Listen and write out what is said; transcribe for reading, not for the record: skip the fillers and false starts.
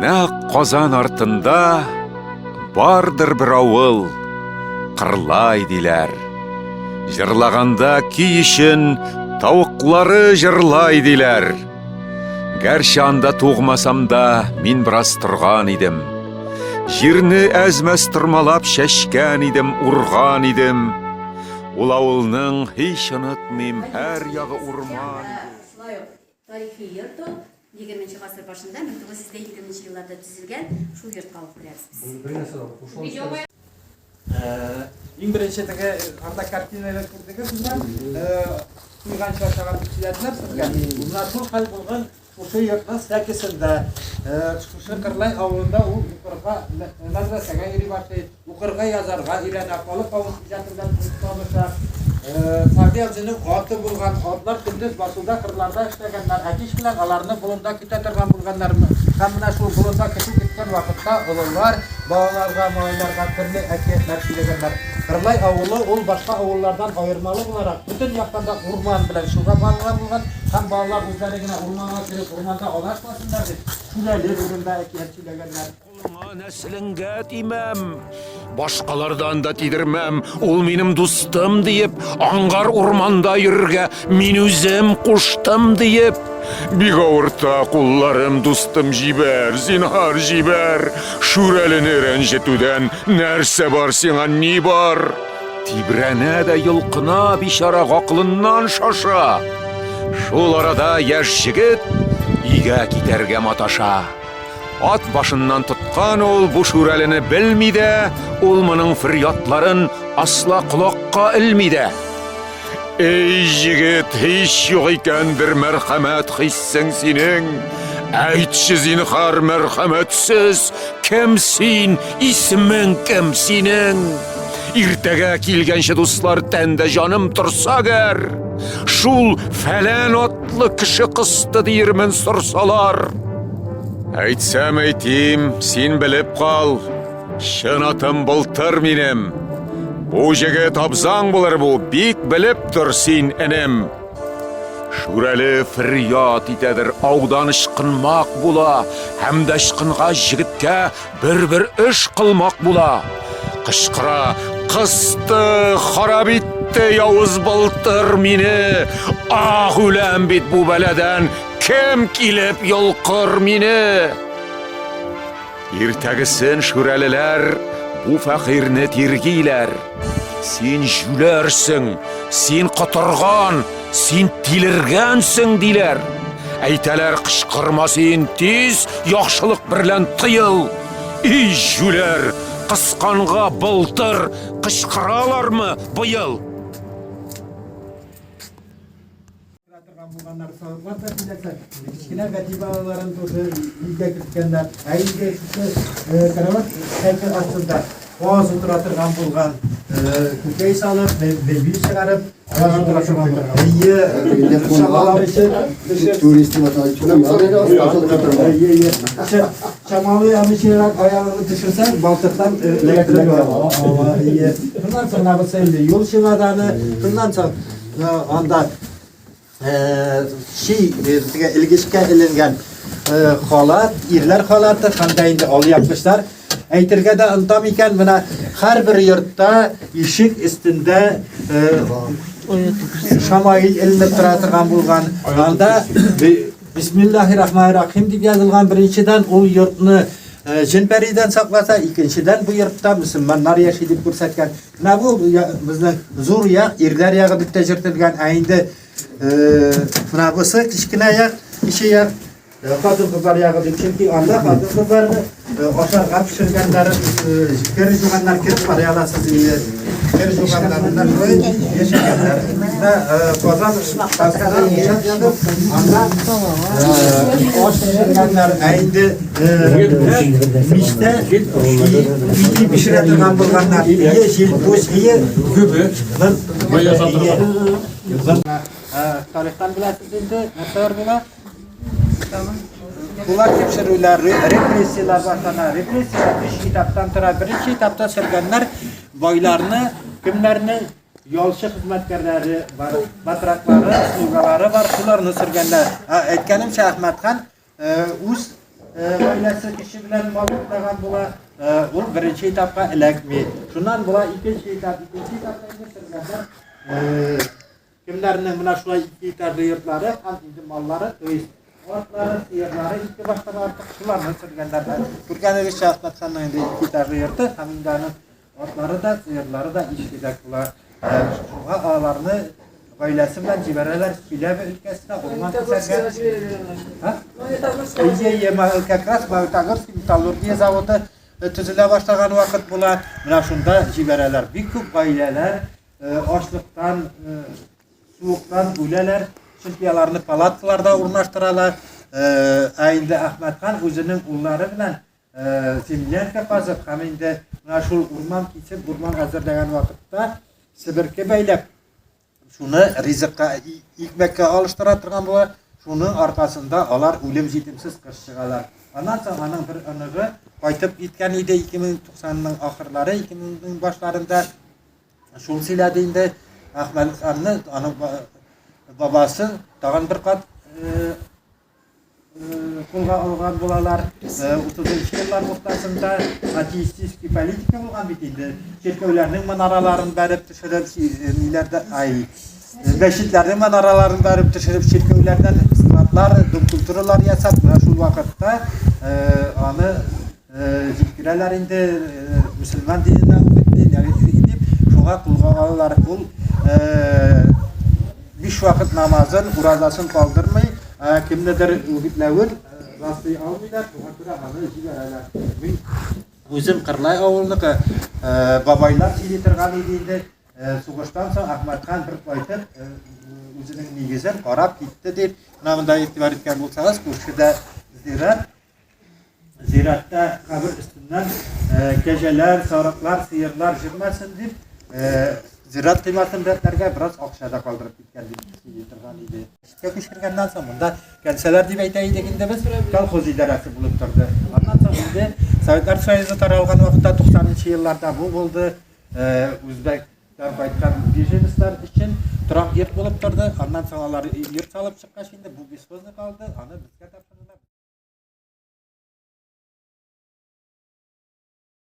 Нәқ Қазан артында бардыр бір ауыл, қырлай диләр. Жырлағанда күй ішін тауықлары жырлай диләр. Гәрші анда туғмасамда мен біраз тұрған идім. Жерні әзмәс тұрмалап шәшкән идім, ұрған идім. Ол ауылның еш ұнытмайм, әр яғы ұрман. Шулай тарихи йорт ол 20 ғасыр башында 1902 жылларда түзілген шу йортқа алып кірерсіз. Ең бірінші тігі анда картиналар көрдіңіз, құйған шашаған түзілетінер сізге. Бұлар сол қал болған шу йортқа сәкесінде Шықырлай ауылында ол ұқырға мәдресеге ері башы, ұқырға язарға үйрен ақпалық ауыл жатырдан тұтқанышақ. Сағди абзының аты болған атлар күндіз басылда қырларда іштегенлер, әкеш білен аларны бұлында күте тұрған болғанлар. Һәм мына шу бұлында күте кеткен вақытта ұлылар, балаларға, малайларға түрлі әкиетлер сөйлегенлер. Қырлай ауылы ол башқа ауыллардан айырмалы болаrak бүтін яқтанда урман білен шуға балалар болған, һәм балалар өздерігіне урманға кіріп, урманда алашмасындар деп шүләлі бөлімді әкиет сөйлегенлер. Нәсіліңге тимәм, башқалардан да тидірмәм, ол менім достым дейіп, аңғар урманда үрге мен өзім құштым дейіп. Биг ауырта құлларым достым жибәр, зинхар жибәр, шүрәліні рәнжетуден нәрсе бар сиңа не бар? Тибрәнә дә йылқына бишара ғақлыннан шаша. Шул арада яш жігіт иге китәргә маташа. Ат башыннан тұтқан ол бұ шүрәліні білмейді, ол мұның фірятларын асла құлаққа ілмейді. Ей жігіт, еш жоқ екендір мәрхәмәт хиссің сенің. Әйтші зинхар мәрхәмәтсіз, кім сен, исмің кім сенің? Иртәгә килгәнче дуслар тәнді жаным тұрса гәр, шул фәлән атлы кіші қысты дейірмін сұрсалар. Әйтсәм әйтим, сен біліп қал, шын атым бұлтыр менім. Бұ жігіт абзаң болыр бұ, бик біліп тұр сен інім. Шүрәлі фірят итәдір, аудан ішқынмақ бұла, әмді ішқынға жігітке бір-бір үш қылмақ бұла. Қышқыра, қысты, харап етті яуыз бұлтыр мені, ақ өләм бет бұ бәләден, кем килеп йолқыр мені? Иртәгісін шүрәлілер бұ фәқирні тергейлер. Сен жүлерсің, сен құтырған, сен тилергәнсің дейлер. Әйтәлер қышқырма сен тез, яқшылық бірлән тыйыл. Ей жүлер, қысқанға бұлтыр, қышқыралармы бұйыл? Bulganlar sağlıklar da bilecekler. Kiçkine gatibaların tozu ilge kırtkenler. Ayınca şu karavat heykel altında boğaz oturatırgan bulgan kökeyi salıp ve bir çıkarıp boğaz oturatırgan bulgan. İyi şamalar için Turistim şamalı amışırarak ayağını düşürsen baltıktan elektrik var. Bundan sonra bu sevdi. Yol şıvadanı bundan sonra anda ilgişke ilingen halat, irler halatı kandayında ol yapmışlar. Aytırga da ıntam iken buna her bir yurtta ışık üstünde şamail ilinip turatırgan bulgan anda Bismillahirrahmanirrahim deb yazılgan birinciden o yurtunu jinperiden saklasa, ikinciden bu yurtta Müslümanlar yaşayı deb ko'rsatgan. Mana bu bizning zo'r yaq, irlar yag'i deb tajirtilgan endi mana busi kichkina yaq, kishi yaq, xotin qizlar yag'i deb, chunki anda xotin qizlarni oshaqqa pishirganlari kir juganlar kirib qarayolasiz. Kir juganlardan ko'y yashaganlar. Qozon qaskadan yashab yotib, anda osh pishirganlar endi mishda iti pishiradigan bo'lganlar. Yeshil, bo'sh, ko'pi. Tarixdan bilasiz endi, nasar bular? Bular tekshiruvlar, repressiyalar başlanar. Repressiyalar 3 etapdan turadi. Birinchi etapda sirganlar boylarni, kimlarni yolchi xizmatkorlari var, batraklari, slugalari var, ularni sirganlar. Aytganimcha Ahmadxon o'z ailesi kişi bilen mal tutan bula ol birinci etapka elekmi. Şundan bula ikinci etapta indi sirgenler kimlerinin buna şulay iki etarlı yurtları, hem indi malları, otları, sıyırları, iki baştan artık şularını sirgenlerden. Türkiye'nin bir Ahmet Han'ın indi iki etarlı yurtu, hem indi otları da, sıyırları da işleyecek bula. Şuna ağlarını ailesinden cibereler Kilebe ülkesine orman keserken İyiye Mağılkakras, Mağılkakras metalurgiya zavodu tüzüle başlayan vakit bula Mına şunda cibereler, bir küp aileler açlıktan, soğuktan öleler Çünkü palatlarda urnaştıralar Ayında Ahmet Han özünün ulları bilen Simlenke kazıp Haminde Mına şul urman kesip, urman hazırlayan vakitte Sibirke beylep şunu rizikka, ikmekka alıştıra turgan bu, şunun arkasında alar ölüm jitimsiz kış çıgalar. Ondan sonra anın bir anığı qaytıp gitken ide 2090'ның ahırları, 2000'ның başlarında şul siladığında Ahmet Han'ın anın babası tağın bir kat kulga algan bulalar 30-cı yıllar ortasında ateistik politika olgan bitindi. Çerkevlerinin manaralarını berip düşürüp nilerde beşiklerinin manaralarını berip düşürüp çerkevlerden ıskılatlar, kültürler yasap şu vakitte anı zikreler indi Müslüman dinine gidip şuna kulga alırlar kul bir vakit namazın urazasını kaldırmayı kimdedir ügütlevül rastlayı almaylar, şuna anı jibererler. Özüm Kırlay avulnıqı babaylar silitirgan edildi. Soğuştan soň Ahmet Han bir qaytıp özünün negizin qarap gitti deyip namında itibar etken bolsaňyz, köşkide ziratta kabir üstünden geceler, sarıklar, sıyırlar jirmesin deyip Zirat kıymatını dertlerge biraz akşada kaldırıp gitken yitirgan idi. İşte kışkırgandan sonra bunda kendiseler deyip aytaydıginde biz kolhoz idaresi bulup turdu. Ondan sonra şimdi Sovetler Soyuzu taralgan vakitte 90-cı yıllarda bu oldu. Uzbekler baytkan bejemistler için turak yurt bulup turdu. Ondan sonra yurt salıp çıkkaş şimdi bu bispozni kaldı. Onu bizge